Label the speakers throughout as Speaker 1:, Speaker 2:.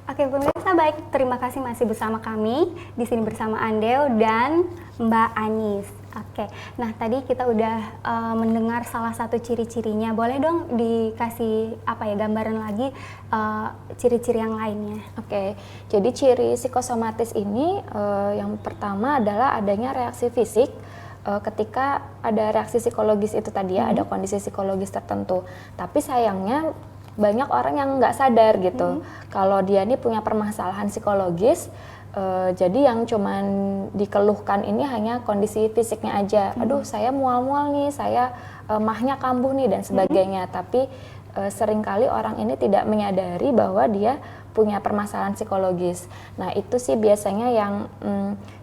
Speaker 1: Oke, pemirsa baik, terima kasih masih bersama kami di sini bersama Andeo dan Mbak Anis. Oke, nah tadi kita udah mendengar salah satu ciri-cirinya. Boleh dong dikasih gambaran lagi ciri-ciri yang lainnya?
Speaker 2: Oke, jadi ciri psikosomatis ini yang pertama adalah adanya reaksi fisik. Ketika ada reaksi psikologis itu tadi ya, ada kondisi psikologis tertentu. Tapi sayangnya banyak orang yang nggak sadar gitu kalau dia ini punya permasalahan psikologis. Jadi yang cuman dikeluhkan ini hanya kondisi fisiknya aja. Aduh, saya mual-mual nih, saya mahnya kambuh nih dan sebagainya. Tapi seringkali orang ini tidak menyadari bahwa dia punya permasalahan psikologis. Nah, itu sih biasanya yang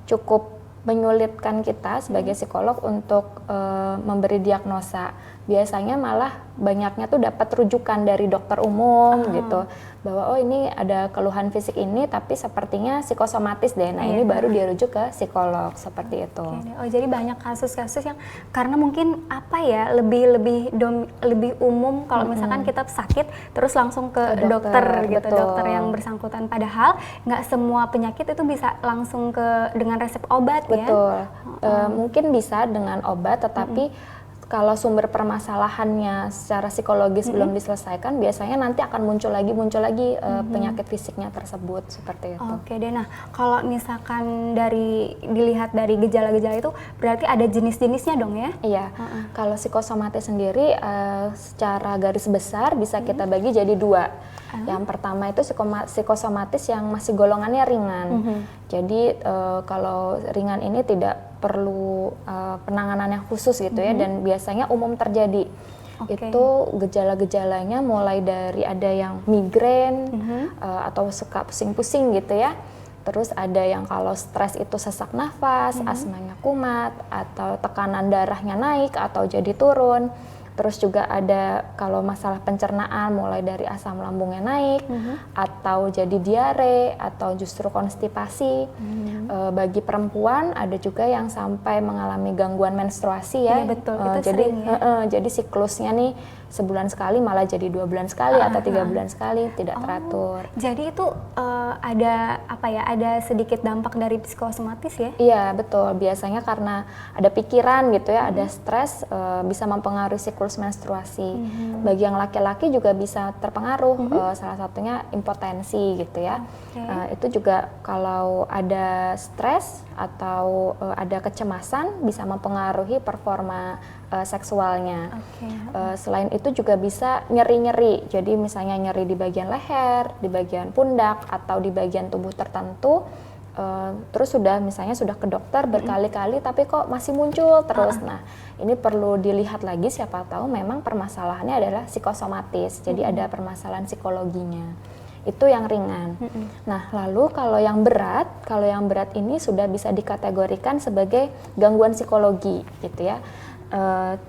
Speaker 2: cukup menyulitkan kita sebagai psikolog untuk memberi diagnosa. Biasanya malah banyaknya tuh dapat rujukan dari dokter umum gitu, bahwa oh ini ada keluhan fisik ini tapi sepertinya psikosomatis deh. Nah, ini baru dia rujuk ke psikolog seperti itu.
Speaker 1: Oh, jadi banyak kasus-kasus yang karena mungkin lebih umum kalau misalkan kita sakit terus langsung ke dokter gitu, dokter yang bersangkutan, padahal nggak semua penyakit itu bisa langsung dengan resep obat.
Speaker 2: Betul. Mungkin bisa dengan obat, tetapi kalau sumber permasalahannya secara psikologis belum diselesaikan, biasanya nanti akan muncul lagi penyakit fisiknya tersebut seperti itu.
Speaker 1: Oke deh, nah kalau misalkan dilihat dari gejala-gejala itu berarti ada jenis-jenisnya dong ya?
Speaker 2: Iya, kalau psikosomatis sendiri secara garis besar bisa kita bagi jadi dua. Yang pertama itu psikosomatis yang masih golongannya ringan. Jadi kalau ringan ini tidak perlu penanganan yang khusus gitu ya, dan biasanya umum terjadi. Itu gejala-gejalanya mulai dari ada yang migrain atau suka pusing-pusing gitu ya. Terus ada yang kalau stres itu sesak nafas, asmanya kumat, atau tekanan darahnya naik atau jadi turun. Terus juga ada kalau masalah pencernaan mulai dari asam lambungnya naik, atau jadi diare, atau justru konstipasi. Bagi perempuan ada juga yang sampai mengalami gangguan menstruasi ya.
Speaker 1: Iya, betul. Itu
Speaker 2: Jadi
Speaker 1: sering ya?
Speaker 2: jadi siklusnya nih sebulan sekali malah jadi 2 bulan sekali atau 3 bulan sekali, tidak teratur.
Speaker 1: Jadi itu ada sedikit dampak dari psikosomatis ya?
Speaker 2: Iya, betul. Biasanya karena ada pikiran gitu ya, ada stres, bisa mempengaruhi siklus menstruasi. Bagi yang laki-laki juga bisa terpengaruh, salah satunya impotensi gitu ya. Itu juga kalau ada stres atau ada kecemasan bisa mempengaruhi performa seksualnya. Selain itu juga bisa nyeri-nyeri, jadi misalnya nyeri di bagian leher, di bagian pundak, atau di bagian tubuh tertentu. Terus misalnya sudah ke dokter berkali-kali tapi kok masih muncul terus. Nah, ini perlu dilihat lagi, siapa tahu memang permasalahannya adalah psikosomatis, jadi ada permasalahan psikologinya. Itu yang ringan. Nah, lalu kalau yang berat ini sudah bisa dikategorikan sebagai gangguan psikologi gitu ya.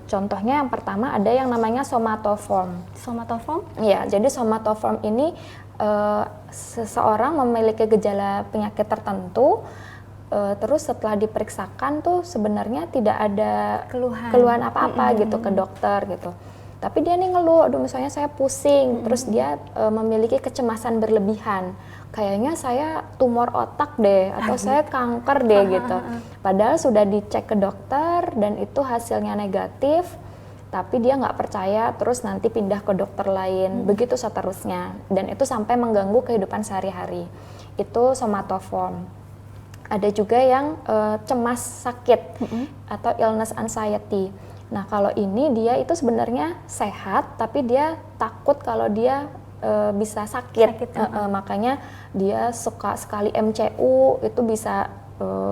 Speaker 2: Contohnya yang pertama ada yang namanya somatoform.
Speaker 1: Somatoform?
Speaker 2: Iya, jadi somatoform ini seseorang memiliki gejala penyakit tertentu, terus setelah diperiksakan tuh sebenarnya tidak ada keluhan apa-apa gitu ke dokter gitu. Tapi dia nih ngeluh, aduh misalnya saya pusing, terus dia memiliki kecemasan berlebihan. Kayaknya saya tumor otak deh, atau saya kanker deh gitu. Padahal sudah dicek ke dokter dan itu hasilnya negatif, tapi dia nggak percaya, terus nanti pindah ke dokter lain, begitu seterusnya. Dan itu sampai mengganggu kehidupan sehari-hari. Itu somatoform. Ada juga yang cemas sakit atau illness anxiety. Nah, kalau ini dia itu sebenarnya sehat, tapi dia takut kalau dia bisa sakit. Makanya dia suka sekali MCU, itu bisa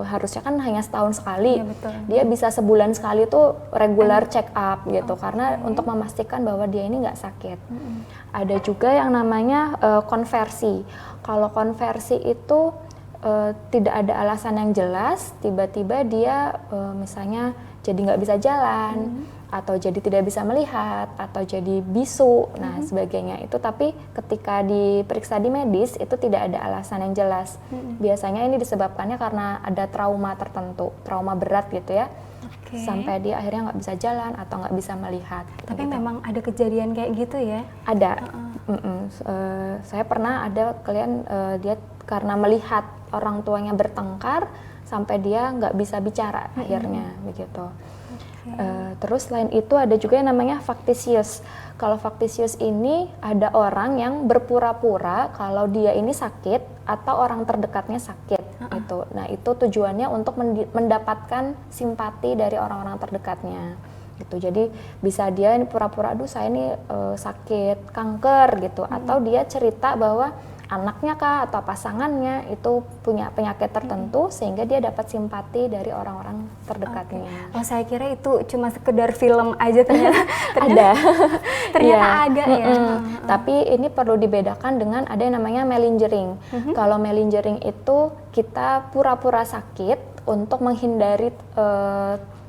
Speaker 2: harusnya kan hanya setahun sekali.
Speaker 1: Iya, betul.
Speaker 2: Dia bisa sebulan sekali tuh regular check up gitu, karena untuk memastikan bahwa dia ini nggak sakit. Ada juga yang namanya konversi. Kalau konversi itu tidak ada alasan yang jelas, tiba-tiba dia misalnya jadi nggak bisa jalan, atau jadi tidak bisa melihat, atau jadi bisu, nah sebagainya itu. Tapi ketika diperiksa di medis itu tidak ada alasan yang jelas. Biasanya ini disebabkannya karena ada trauma tertentu, trauma berat gitu ya, sampai dia akhirnya nggak bisa jalan atau nggak bisa melihat.
Speaker 1: Tapi
Speaker 2: gitu.
Speaker 1: memang ada kejadian kayak gitu ya?
Speaker 2: Ada, Saya pernah ada klien dia karena melihat orang tuanya bertengkar sampai dia nggak bisa bicara akhirnya begitu. Terus selain itu ada juga yang namanya factitious. Kalau factitious ini ada orang yang berpura-pura kalau dia ini sakit atau orang terdekatnya sakit gitu. Nah itu tujuannya untuk mendapatkan simpati dari orang-orang terdekatnya gitu. Jadi bisa dia ini pura-pura, aduh saya ini sakit kanker gitu, atau dia cerita bahwa anaknya kah atau pasangannya itu punya penyakit tertentu sehingga dia dapat simpati dari orang-orang terdekatnya.
Speaker 1: Oh saya kira itu cuma sekedar film aja, ternyata
Speaker 2: Ternyata
Speaker 1: ada ya.
Speaker 2: Tapi ini perlu dibedakan dengan ada yang namanya malingering. Kalau malingering itu kita pura-pura sakit untuk menghindari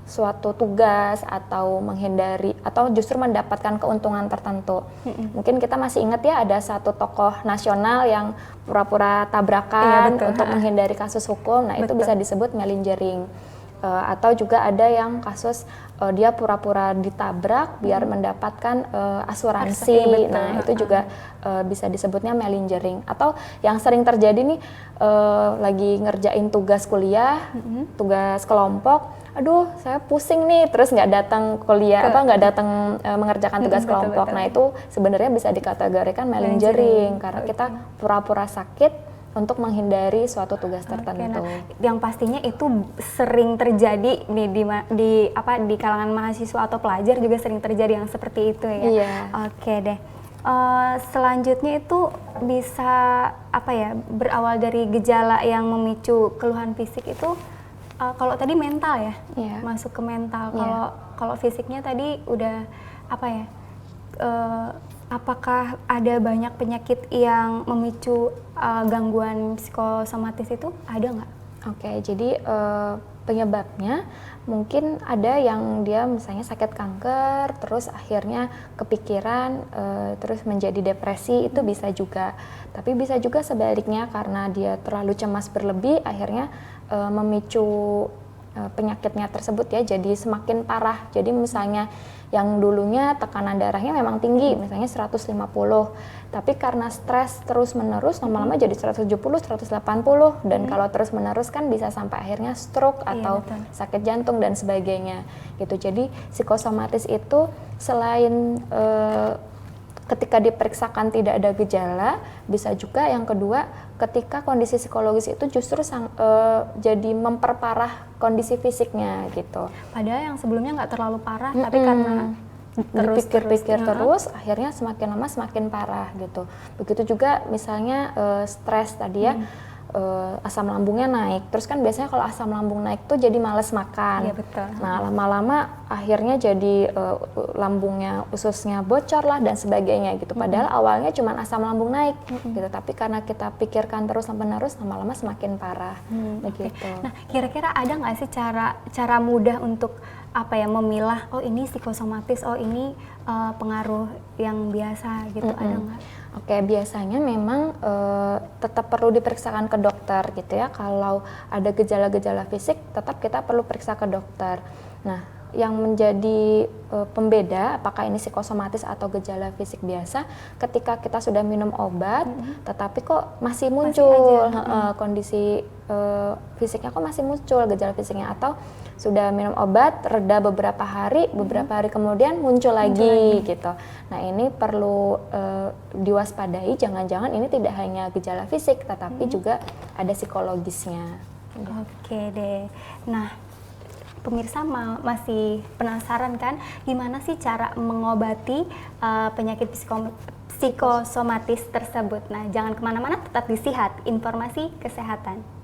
Speaker 2: suatu tugas atau menghindari atau justru mendapatkan keuntungan tertentu. Mungkin kita masih ingat ya ada satu tokoh nasional yang pura-pura tabrakan untuk menghindari kasus hukum. Nah itu bisa disebut malingering. Atau juga ada yang kasus dia pura-pura ditabrak biar mendapatkan asuransi. Nah itu juga bisa disebutnya malingering. Atau yang sering terjadi nih lagi ngerjain tugas kuliah, tugas kelompok, aduh saya pusing nih, terus nggak datang kuliah nggak datang mengerjakan tugas kelompok. Nah itu sebenarnya bisa dikategorikan malingering karena kita pura-pura sakit untuk menghindari suatu tugas tertentu.
Speaker 1: Nah, yang pastinya itu sering terjadi nih di kalangan mahasiswa atau pelajar juga sering terjadi yang seperti itu ya.
Speaker 2: Iya.
Speaker 1: Oke deh. Selanjutnya itu bisa berawal dari gejala yang memicu keluhan fisik itu. Kalau tadi mental ya, masuk ke mental. Kalau fisiknya tadi udah apakah ada banyak penyakit yang memicu gangguan psikosomatis itu? Ada nggak?
Speaker 2: Oke, jadi penyebabnya mungkin ada yang dia misalnya sakit kanker, terus akhirnya kepikiran, terus menjadi depresi, itu bisa juga. Tapi bisa juga sebaliknya karena dia terlalu cemas berlebih, akhirnya memicu penyakitnya tersebut ya jadi semakin parah. Jadi misalnya yang dulunya tekanan darahnya memang tinggi, misalnya 150, tapi karena stres terus menerus lama-lama jadi 170, 180, dan kalau terus menerus kan bisa sampai akhirnya stroke atau sakit jantung dan sebagainya gitu. Jadi psikosomatis itu selain ketika diperiksakan tidak ada gejala, bisa juga yang kedua ketika kondisi psikologis itu justru jadi memperparah kondisi fisiknya gitu.
Speaker 1: Padahal yang sebelumnya nggak terlalu parah, tapi karena
Speaker 2: dipikir-pikir terus, akhirnya semakin lama semakin parah gitu. Begitu juga misalnya stres tadi ya, asam lambungnya naik. Terus kan biasanya kalau asam lambung naik tuh jadi males makan.
Speaker 1: Iya, betul.
Speaker 2: Nah lama-lama akhirnya jadi lambungnya, ususnya bocor lah dan sebagainya gitu. Padahal awalnya cuma asam lambung naik gitu. Tapi karena kita pikirkan terus menerus, lama-lama semakin parah begitu.
Speaker 1: Nah kira-kira ada nggak sih cara mudah untuk memilah, oh ini psikosomatis, oh ini pengaruh yang biasa gitu, ada nggak?
Speaker 2: Oke, biasanya memang tetap perlu diperiksakan ke dokter gitu ya. Kalau ada gejala-gejala fisik, tetap kita perlu periksa ke dokter. Nah, yang menjadi pembeda apakah ini psikosomatis atau gejala fisik biasa, ketika kita sudah minum obat, tetapi kok masih muncul kondisi fisiknya, kok masih muncul gejala fisiknya, atau sudah minum obat, reda beberapa hari kemudian muncul lagi gitu. Nah ini perlu diwaspadai, jangan-jangan ini tidak hanya gejala fisik, tetapi juga ada psikologisnya.
Speaker 1: Oke deh. Nah pemirsa masih penasaran kan, gimana sih cara mengobati penyakit psikosomatis tersebut? Nah jangan kemana-mana, tetap di Sihat, Informasi Kesehatan.